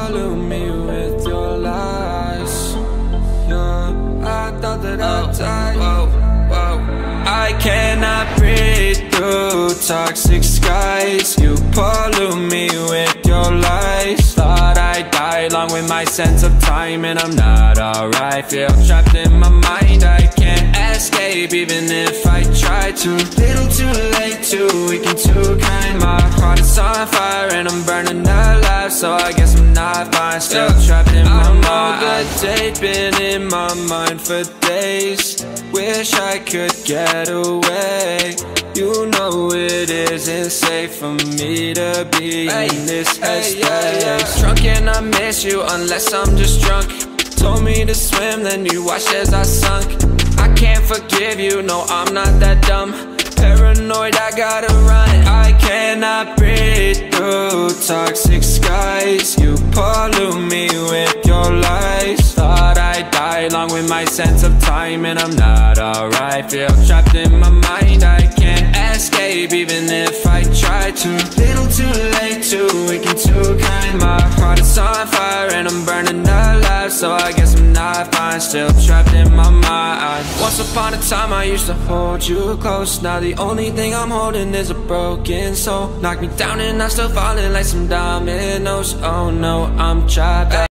pollute me with your lies. Yeah, I thought that I'd die. I cannot breathe through toxic skies. You pollute me with your lies. Thought I'd die along with my sense of time, and I'm not alright. Feel trapped in my mind, I can't escape even if I try to. Little too late, too weak and too kind. My heart is on fire and I'm burning alive, so I guess I'm not fine. Still trapped in my mind. I know that they've been in my mind for days. Wish I could get away. You know it isn't safe for me to be in this headspace. Drunk and I miss you unless I'm just drunk. Told me to swim, then you watched as I sunk. I can't forgive you, no I'm not that dumb. Paranoid, I gotta run. I cannot breathe through toxic skies. You pollute me with your lies. Thought I'd die along with my sense of time, and I'm not alright. Feel trapped in my mind, I can't escape even if I try to. Little too late, too weak and too kind. My heart is on fire and I'm burning alive, so I guess I'm not fine. Still trapped in my mind. Once upon a time I used to hold you close. Now the only thing I'm holding is a broken soul. Knock me down and I'm still falling like some dominoes. Oh no, I'm trapped.